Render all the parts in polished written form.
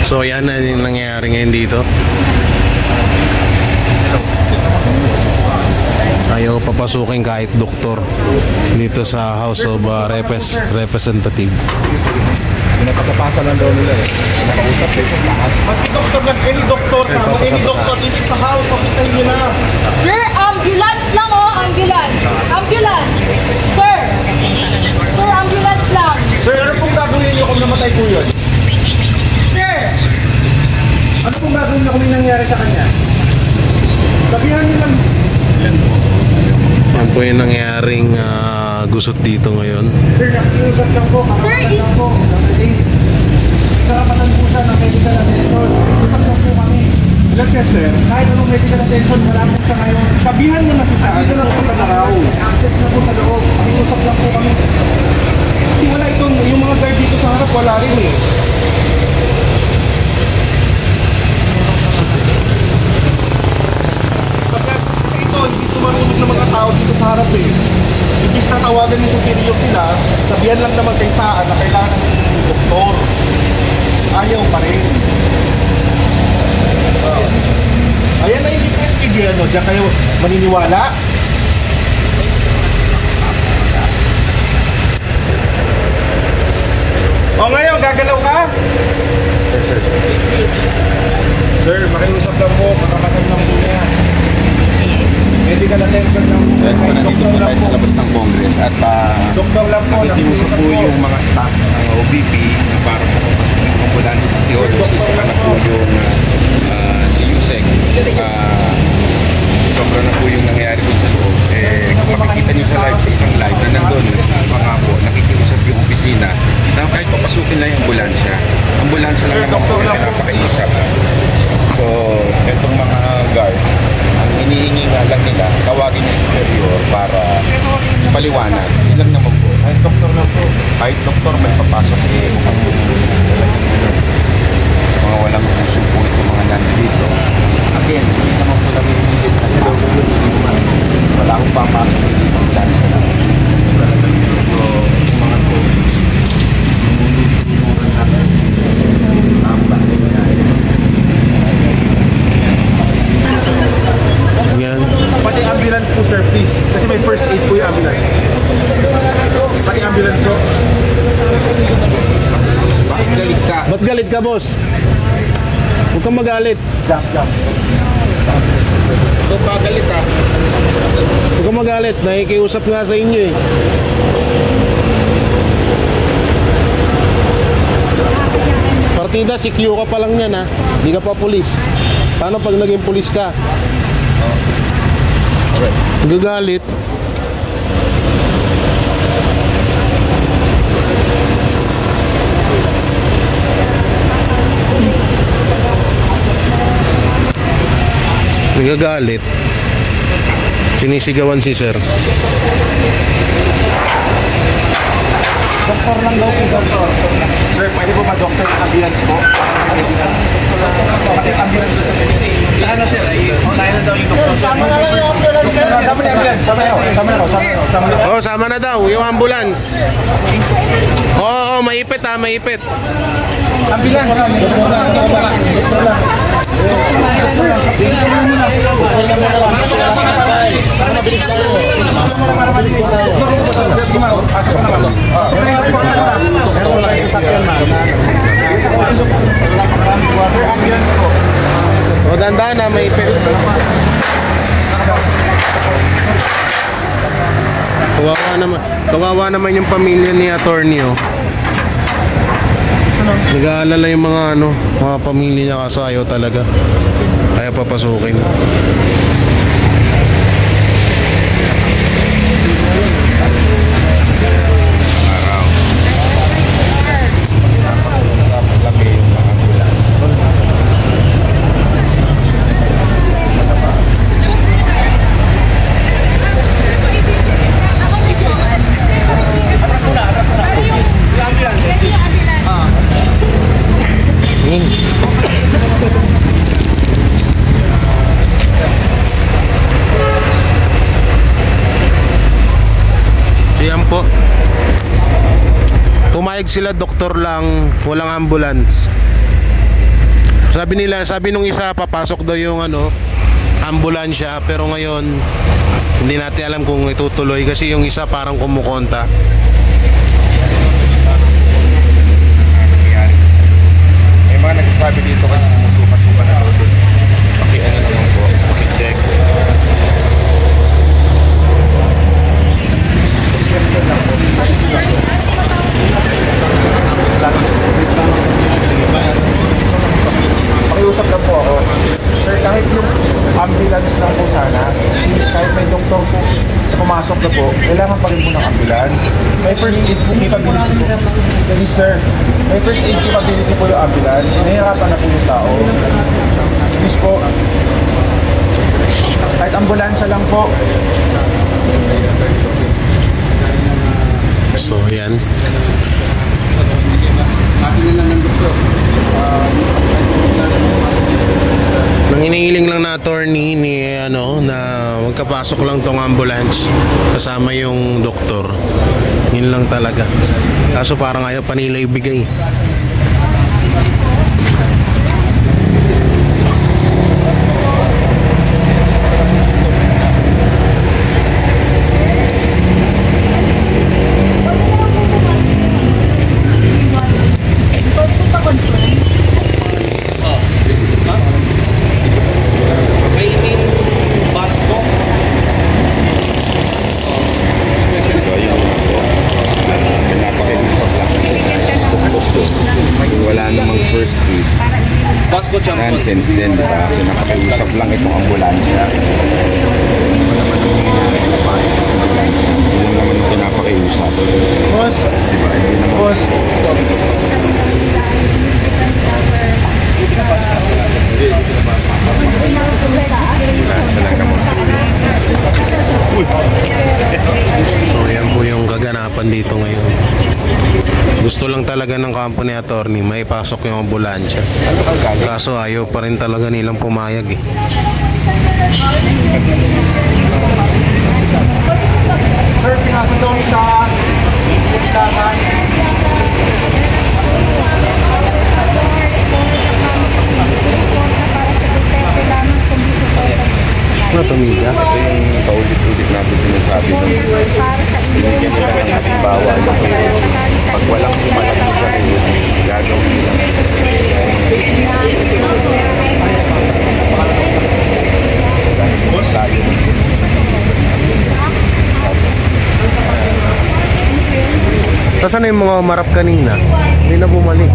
So yan na yung nangyayari ngayon dito. Ayaw papasukin kahit doktor dito sa House of Representative. Pinapasapasa lang daw nila eh. Nakausap eh. Maski doktor lang, any doktor na, any doktor dito sa house, papistahin nyo na. Sir, ambulance lang oh, ambulance. Ambulance. Sir. Sir, ambulance lang. Sir, ano pong gagawin nyo kung namatay po yun? Sir. Ano pong gagawin nyo kung may nangyari sa kanya? Sabihan nyo lang. Yan po yung nangyaring gusot dito ngayon. Sir, nakikiusap lang po. Sir, lang po. Karapatan po siya ng medical attention. Usap lang po kami. Blood test, sir. Kahit anong medical attention, wala po siya ngayon. Sabihan mo na si Saan. Dito na po sa araw. Access na po sa loob. Nakikiusap lang po kami. Hindi wala itong, yung mga guard dito sa harap, wala rin eh. Hindi tumarunod ng mga tao dito sa harap eh. Ibig na tawagan yung superior nila, sabihan lang naman kay Saan na kailangan ng doktor. Ayaw pa rin. Ayan na yung DPSPD, ano, diyan kayo maniniwala? O ngayon, gagalaw ka? Sir, makiusap lang po, makakatan lang po niya. Medical attention lang po. Dahil nandito po tayo sa labas ng Congress at doktor lang po, nakikiusap po yung mga staff ng OBP na para po mapasukin ng ambulansya kasi susuka na po yung si Yusek. Sobra na po yung nangyayari po sa loob. Kung makikita nyo sa live, sa isang live na nandun, mga po, nakikiusap yung opisina na kahit papasukin lang yung ambulansya lang naman po yung napakiusap. So, itong mga guard, ang inihingi nga lang nila, tawagin yung superior para paliwanag. Ilang naman po. Kahit doktor lang po. Kahit doktor may papasok eh, mukhang mga walang puso po itong mga nandito. Again, hindi naman po namin hinilit na wala akong papasok dito ang plan ko lang. So, mga po, nunulungan natin ang bakit na Yan. Pati ambulance po sir, please. Kasi may first aid po yung ambulance. Pati ambulance po. bakit galit ka? Ba't galit ka, boss? Huwag kang magalit. Jump. Ito pa galit ha? Huwag kang magalit. Nakikiusap nga sa inyo eh. Partida, si Q ka pa lang yan ha. Hindi ka pa pulis. Paano pag naging pulis ka? Gagalit. Nagagalit. Sinisigawan si sir. Doktor lang daw po, doktor. Sir, pwede po ma-doktor ng ambulance po? Pati ambulance po. Saka na sir, unahin na daw yung doktor. Sama na lang yung ambulance. Sama na yung ambulance. Sama na. Oh, sama na daw yung ambulance. Oo, maipit ha, maipit. Ambulance. Doktor lang. O, dandan na, maipit. Kawawa naman yung pamilya ni Attorney oh. Nag-aalala yung mga mga pamilya niya kaso ayaw talaga. Ayaw papasukin. Pumayag sila doktor lang, walang ambulance. Sabi nung isa, papasok daw yung ambulansya, pero ngayon hindi natin alam kung itutuloy kasi yung isa parang kumukonta. May mga nagsasabi dito kasi sumusukat-sukat na daw doon. Ano naman po, paki-check. Pakiusap lang po ako. Sir, kahit yung ambulance lang po sana, since kahit may doktor po na pumasok na po, kailangan pa rin po ng ambulance. May first aid po capability po. Please sir, may first aid capability po yung ambulance. Nahihirapan na po yung tao. Please po. Kahit ambulansya lang po. So yan. Nangingiling lang na attorney na magkapasok lang tong ambulance kasama yung doktor. Yun lang talaga. Kaso parang ayaw pa nila ibigay. Wala namang first aid. Nonsense din, di ba? Pinapakiusap lang itong ambulansya. Wala naman ang nangyayari na bakit ang ambulansya. Hindi lang naman ang pinapakiusap. Boss, Di ba? Hindi naman. boss. So yan po yung kaganapan dito ngayon. Gusto lang talaga ng company attorney may pasok yung ambulansya. Kaso ayaw pa rin talaga nilang pumayag eh. Sir, pinasa daw sa listahan. Ano tumida? Ito yung paulit-ulit natin sinasabi ng binigyan nila ng halimbawa na kayo. Pag walang sumalaki sa kayo, gagawin nila. Tayo. Nasaan na yung mga umarap kanina? Hindi na bumalik.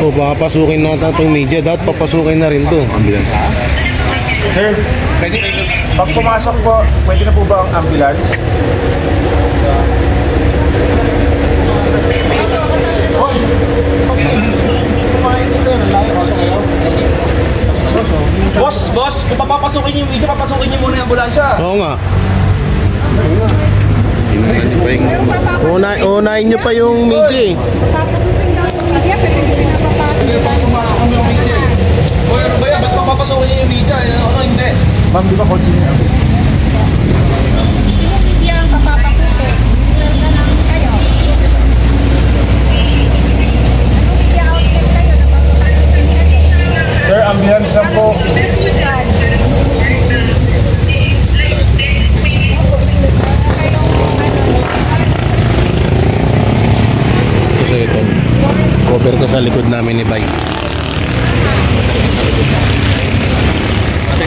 O baka pasukin na itong media. Dapat papasukin na rin to. Ambulance. Sir, pag pumasok po, pwede na po ba ang ambulance? Boss, kung papapasukin niyo yung video, papasukin niyo muna yung ambulansya. Oo nga. Inunan niyo pa yung... Unahin nyo pa yung media eh. Hoy, ano ba yan? Ba't papapasukin niyo yung video? Ano, hindi. Ma'am, di ba kotse niya? Sir, ambulance lang po. Kasi ito, cover ko sa likod namin ni Bay. Kasi,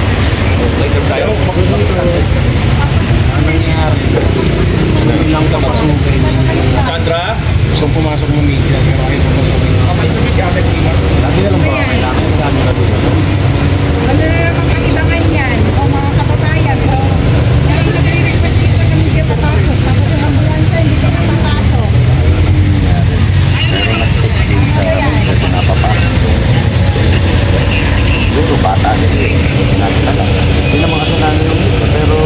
later tayo. Ano nangyari? Gusto lang papasukin. Sandra? Gusto pumasok ng media. Pero ayaw papasukin. Lagi na lang ba kailangan sa ano na dito? Ano na naman kakibangan yan? O mga kapatayan. So, nag-request dito na hindi papasok. Tapos yung ambulansya, hindi ka napapasok. Meron na-text din sa hindi napapasok. Dito, bata din eh. Hindi natin alam. Hindi naman kasalanan ng ito, pero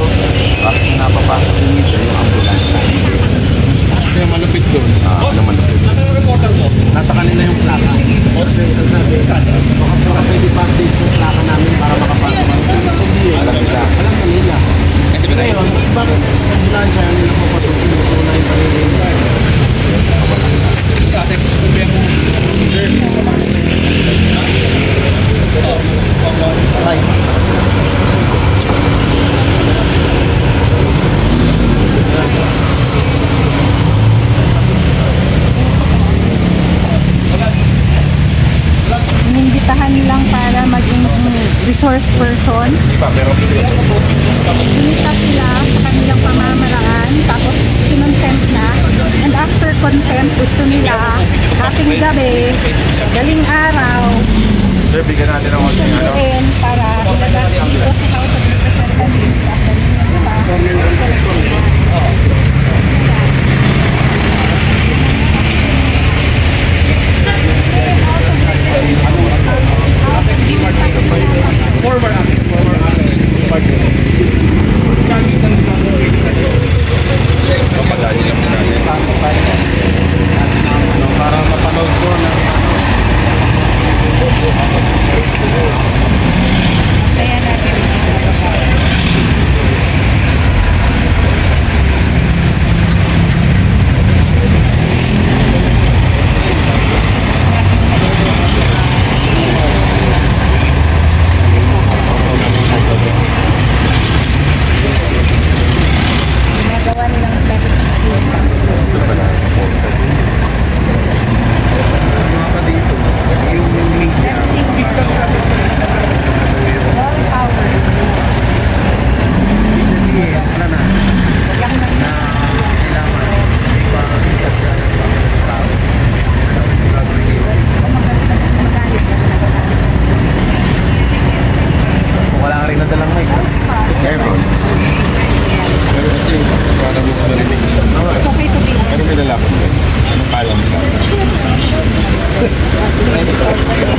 bakit napapasok yung ito? Yung resource person. Sinita sila sa kanilang pamamaraan, tapos kinontempt na. And after contempt, gusto nila ating gabi, galing araw, Sir, bigyan natin ng konting ano. sunduin para ilagay dito sa House of Representatives. Former asset. Papadali lang po natin. Para mapanood ko na Kaya natin. Ginagawa nilang wala ka rin nadalang mic. Pero ito yung para mas marinig. It's okay to be Pero may lalaki sila. Ano kalam ka?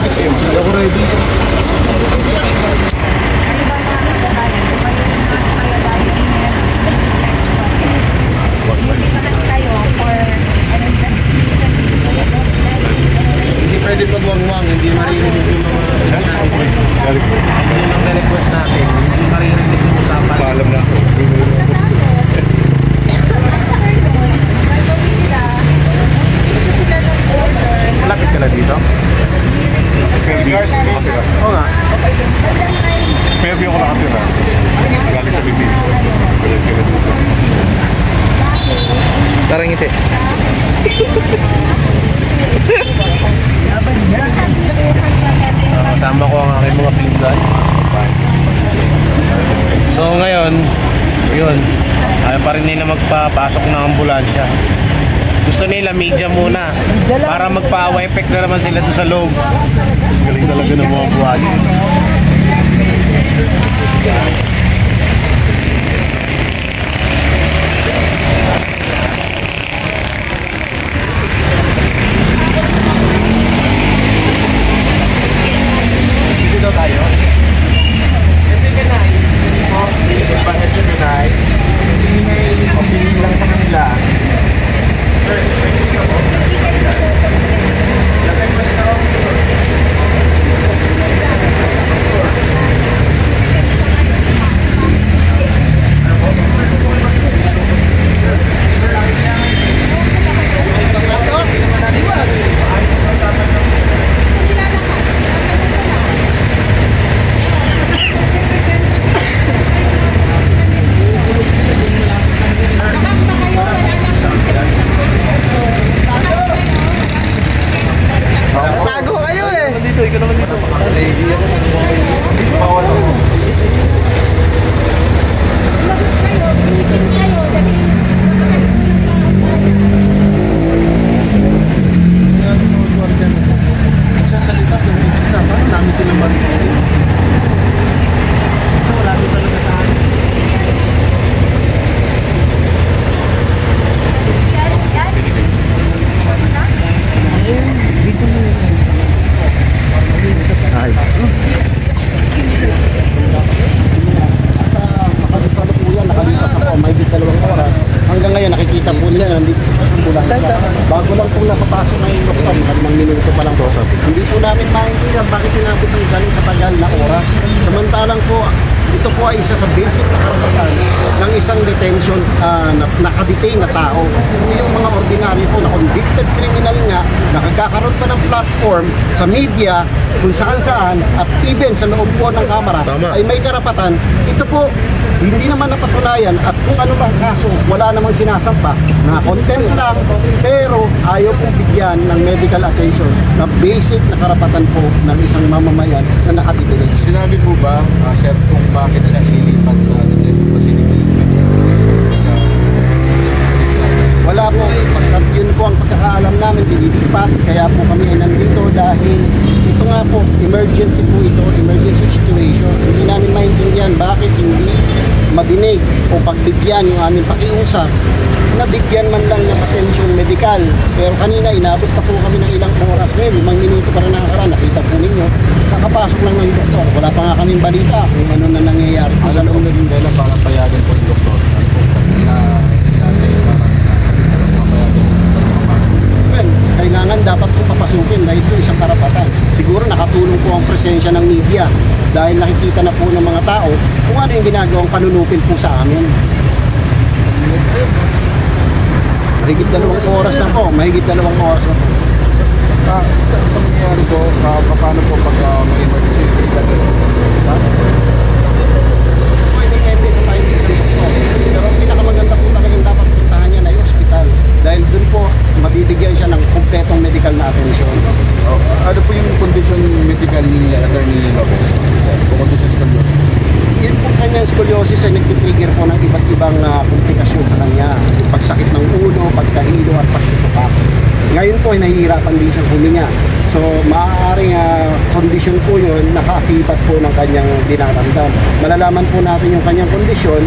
Kasi Ako ready. Hindi pwede pagwangwang, hindi maririnig yung mga sinasabi ko. Yun ang request natin, hindi maririnig yung usapan. paalam na ako. Malapit ka na dito? Oo nga. Fairview ko nakatira. Galing sa bibig. Tarang ngiti. Kasama ko ang aking mga pinsan. So ngayon, yun, ayaw pa rin nila magpapasok ng ambulansya. Gusto nila media muna para magpa-awa effect na naman sila doon sa loob. Galing talaga ng mga buhay. Dito tayo. Kasi kanay, kasi kanay, opinion lang sa kanila. Hanggang ngayon nakikita po nila nandito bago lang pong napapasok na yung lokpan, mga minuto pa lang po. Hindi po namin maintindihan bakit inabot ng ganun katagal na oras. Samantalang po ito po ay isa sa basic na karapatan ng isang detention nakadetain na tao. Yung mga ordinaryo po na convicted criminal nga, nakagkakaroon pa ng platform sa media kung saan-saan at even sa loob po ng kamara ay may karapatan. Ito po, hindi naman napatunayan at kung ano bang kaso, wala namang sinasampa na contempt lang, pero ayaw pong bigyan ng medical attention na basic na karapatan po ng isang mamamayan na nakatitigil. Sinabi po ba, sir, kung bakit siya ililipat sa detention facility? Wala po, basta yun po ang pagkakaalam namin, dililipat, kaya po kami ay nandito dahil ito nga po, emergency po ito, emergency situation. Hindi namin maintindihan bakit hindi madinig o pagbigyan yung aming pakiusap na bigyan man lang ng attention medical. Pero kanina inabot pa po kami ng ilang oras ngayon, 5 minuto pa rin nakakaraan, nakita po ninyo, nakapasok lang ng doktor. Wala pa nga kaming balita kung ano na nangyayari po sa loob. Naging dahil para payagan po yung doktor. Ano po na sinabi para papayagan Well, kailangan dapat po papasukin dahil ito isang karapatan. Siguro nakatulong po ang presensya ng media dahil nakikita na po ng mga tao kung ano yung ginagawang panunupin po sa amin. Mahigit 2 oras na po. Mahigit 2 oras na po. Sa mangyayari po, paano po pag may emergency medical? Depende sa findings ng doktor. Pero ang pinakamaganda po talagang dapat puntahan niya na yung hospital. Dahil dun po, mabibigyan siya ng kumpletong medical na atensyon. Ano po yung condition medical ni Attorney Lopez? Bukod sa scoliosis? Yun po kanyang scoliosis ay nagtitrigger po ng iba't ibang komplikasyon sa kanya. Yung pagsakit ng ulo, pagkahilo at pagsusupak. Ngayon po ay nahihirapan din siyang huminga. So maaaring kondisyon po yun, nakaakibat po ng kanyang dinaramdam. Malalaman po natin yung kanyang kondisyon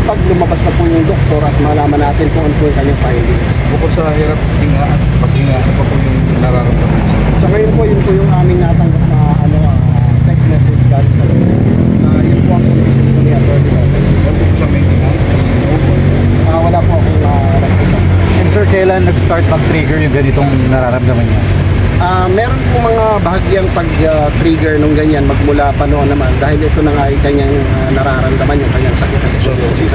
pag lumabas na po yung doktor at malaman natin kung ano po yung kanyang findings. Bukod sa hirap hinga at paghinga, ano pa po yung nararamdaman? So ngayon po, yun po yung aming natanggap na text message galing sa yun po ang kondisyon po ni Atty. Lopez. Ano po sa maintenance? Wala po akong nagpisa. And sir, kailan nag-start mag-trigger yung ganitong nararamdaman niya? Meron po mga bahagyang pag-trigger nung ganyan magmula pa noon naman dahil ito na nga ay kanyang nararamdaman yung kanyang sakit sa scoliosis.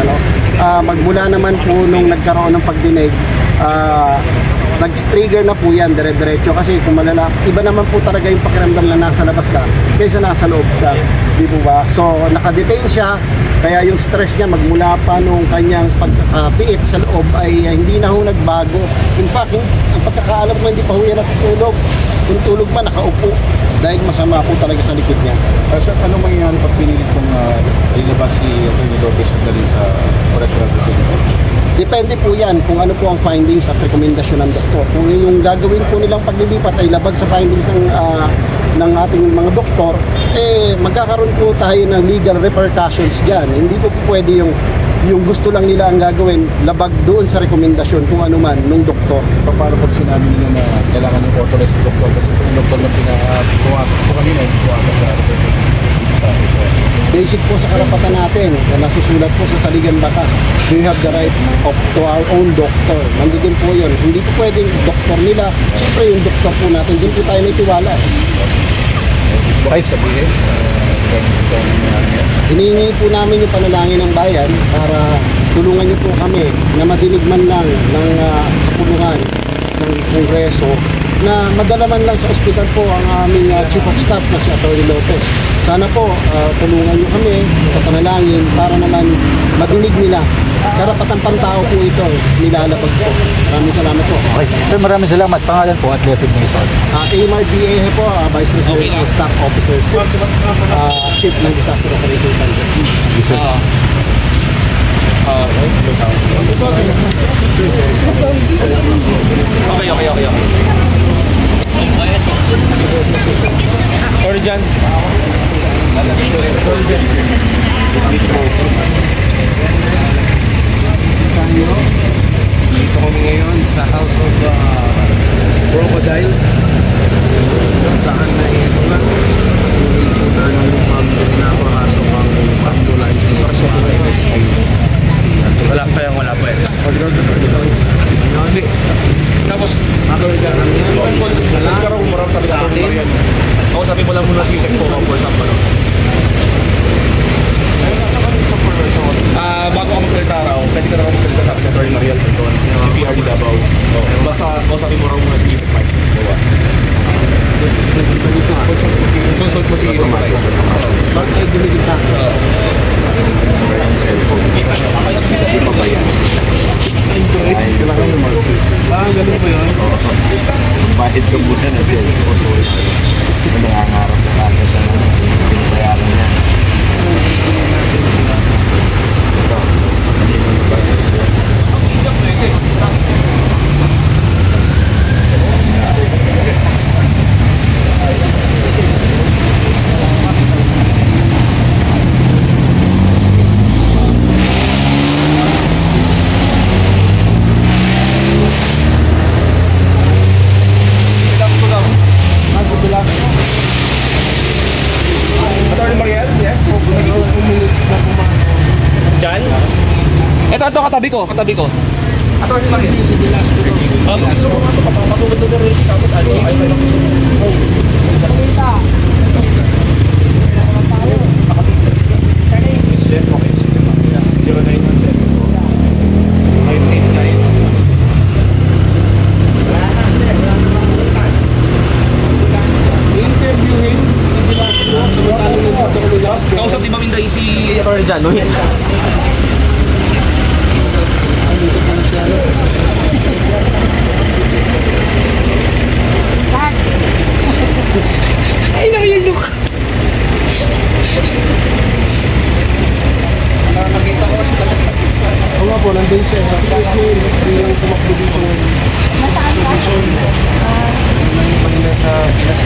Magmula naman po nung nagkaroon ng pagdinig, nag-trigger na po yan dire-diretso kasi kung malala, iba naman po talaga yung pakiramdam na nasa labas ka kaysa nasa loob ka, di po ba? So nakadetain siya, kaya yung stress niya magmula pa nung kanyang pagpiit sa loob ay hindi na ho nagbago. In fact, ang pagkakaalam ko hindi pa ho yan natutulog. Kung tulog man, nakaupo dahil masama po talaga sa likod niya. Sir, ano mangyayari pag pinilit kong ilabas si Atty. Lopez at dali sa correctional facility? Depende po yan kung ano po ang findings at rekomendasyon ng doktor. Kung yung gagawin po nilang paglilipat ay labag sa findings ng ating mga doktor, magkakaroon po tayo ng legal repercussions dyan. Hindi po pwede yung gusto lang nila ang gagawin, labag doon sa rekomendasyon kung ano man nung doktor. Paano pag sinabi nila na kailangan yung authorized doktor kasi yung doktor na pinakapuwasok po kanina, puwasok sa basic po sa karapatan natin na nasusulat po sa saligang batas. We have the right to our own doctor. Nandun po yun. Hindi po pwedeng doktor nila. Siyempre yung doktor po natin, din po tayo may tiwala. Kahit sabihin, hinihingi po namin yung panalangin ng bayan para tulungan niyo po kami na madinig man lang ng kapulungan ng Kongreso na madala man lang sa ospital po ang aming Chief of Staff na si Atty. Lopez. Sana po tulungan niyo kami sa panalangin para naman madinig nila. Karapatang pantao po ito, nilalabag po. Maraming salamat po. Okay. Sir, maraming salamat. Pangalan po at designation. AMR BA po, Vice Presidential Staff Officer 6, Chief ng Disaster Operations Center. Okay. Sorry, John. Dito kami ngayon sa House of Crocodile kung saan na ito nga napakasok ang ambulance Wala pa eh. Tapos, nagkaroon mo sabi sa akin. Ako sabi mo lang muna si Yusek po for example. bago ka magsalita raw, pwede ka na magsalita sa Atty. Mariel Santon, PRD Davao. Basta kausapin mo raw muna si Mike. Consult mo si Mike. Bakit ay dumilig na? Ganun po yun? Bahid ka muna na cellphone. Ito nangangarap na kagad na pinabayaran niya. Atty. Mariel, yes? Diyan? Ito, katabi ko. Atty. Mariel. Papasugod na rin. Tapos, Interviewin si Velasco, samantalang nandito ko Velasco. kausap di ba Minday si Atty. Jan, no? Ay, nakayalok. Oo nga po, nandun siya. Kasi yung tumakbo dito. Nasaan ka? Kanina sa Pinas.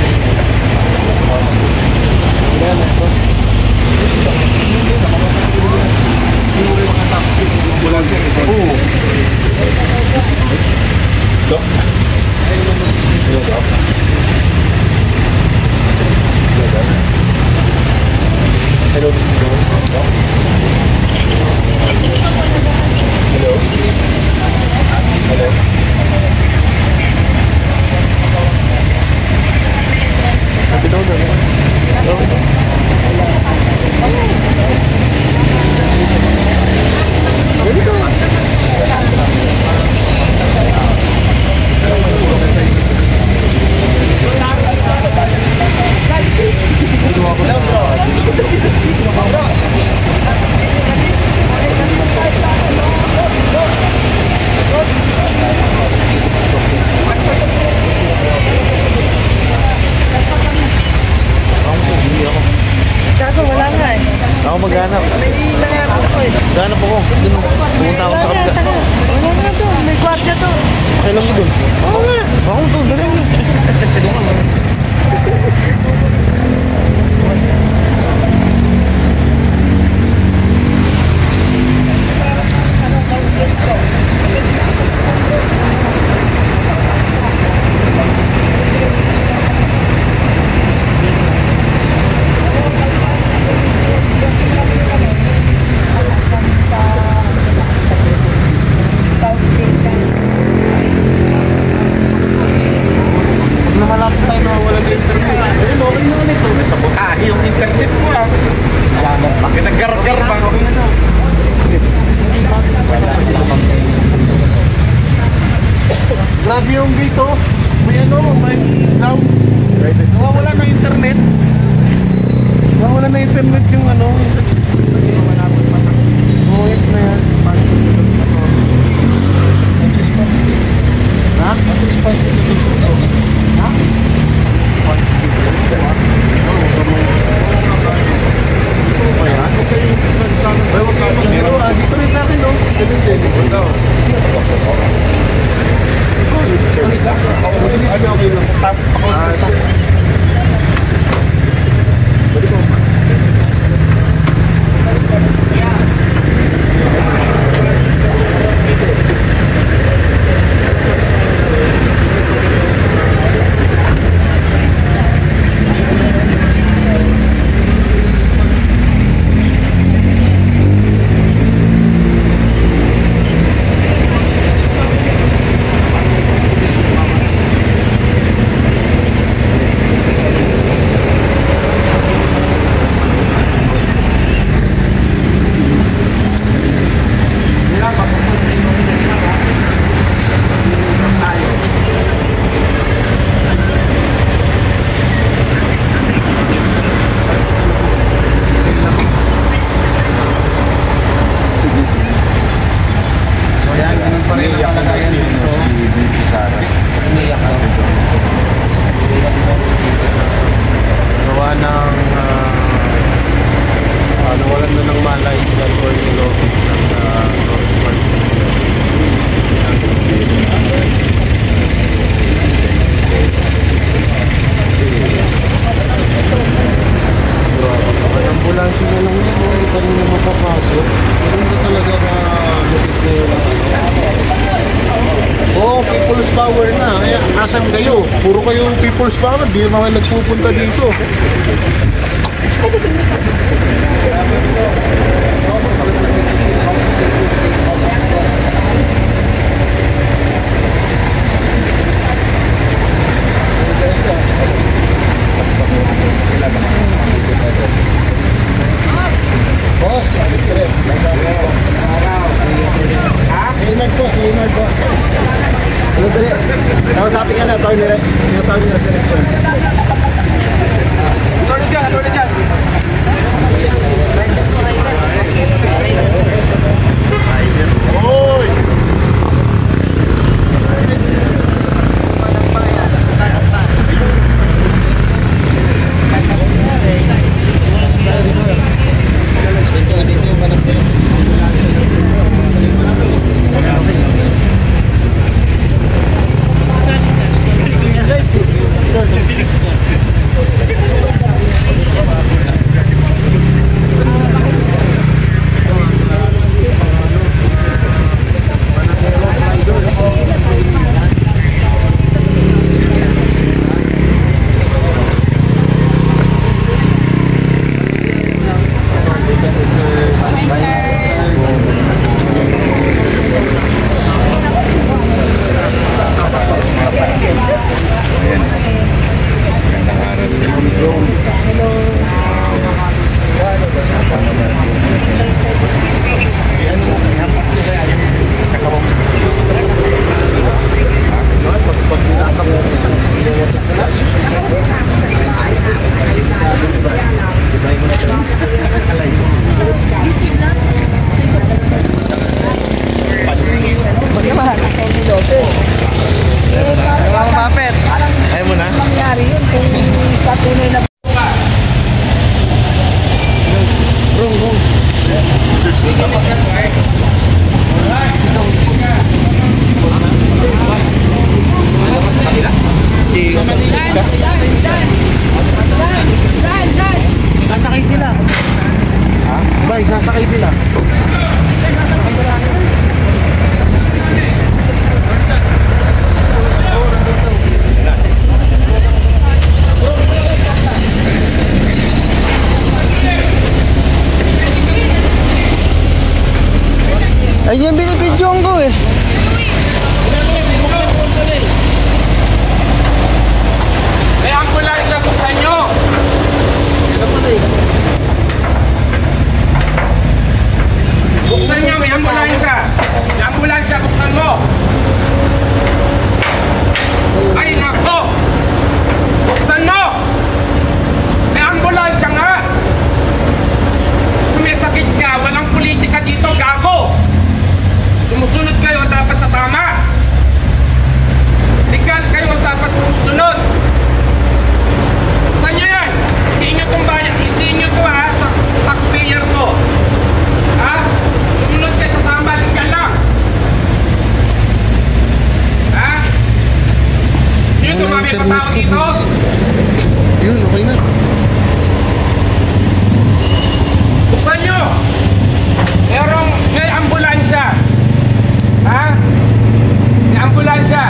Gago, wala nga eh. Ako maghanap. Nanganap ko eh. Ganap ako. Pumunta ako sa kapila. Wala nga to. May kwarta to. Okay lang doon. Oo nga. Ako doon. Dali. Malapit tayo na wala na internet. Ayun, okay na ulit. Sa butahe yung internet mo ah. Bakit naggargar pa? Grabe yung dito. May ano, may ground. Nawawala na internet. Nawawala na internet yung ano. Buhit na yan. Ha? Dito rin sa akin, no? Ganun din. Okay, no? Stop. Stop. people's power na. Kaya asan kayo? Puro kayo people's power, di naman kayo nagpupunta dito. Nakasapin ka na, attorney na selection. Attorney dyan. Hoy! Sasakay sila. Bay, sasakay sila. Ayun yung binibidyoan ko eh. May ambulansya, buksan nyo! Buksan nyo, may ambulansya! May ambulansya, buksan mo! Ay, nako! Buksan mo! May ambulansya nga! Kung may sakit ka, walang politika dito, gago! Sumusunod kayo dapat sa tama! Legal kayo dapat sumusunod! Saan nyo yan? Hindi nyo itong bayan, hindi nyo ito sa taxpayer ko! Ha? Sumunod kayo sa tama, legal lang! Ha? Sino tumami pa tao dito? Yun, okay na. Buksan nyo! May ambulansya! Ha? May ambulansya!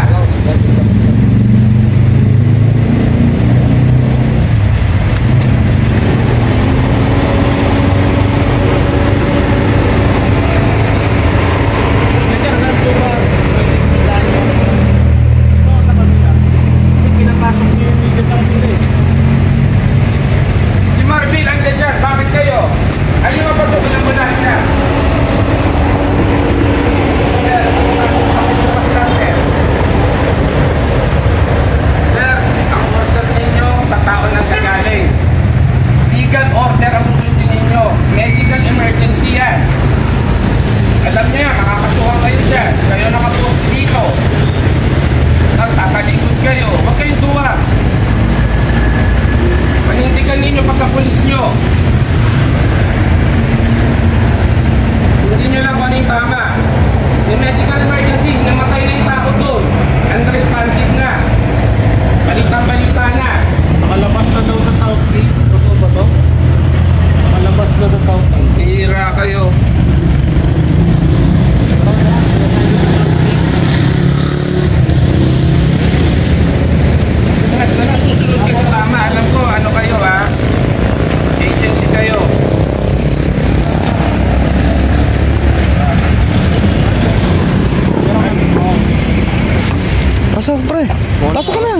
Si Marvin, andyan dyan. Bakit kayo? Ano yung mapasok ng ambulansya? Pasok, pre. Pasok ka na.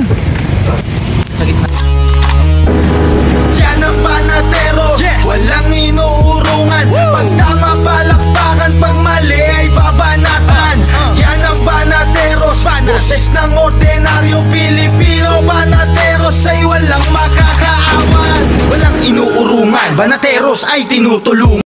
Yan ang Banateros, walang inuurungan. Pag tama palakpakan, pag mali ay babanatan. Yan ang Banateros, boses ng ordinaryong Pilipino. Banateros ay walang makakaawan, walang inuurungan. Banateros ay tinutulungan.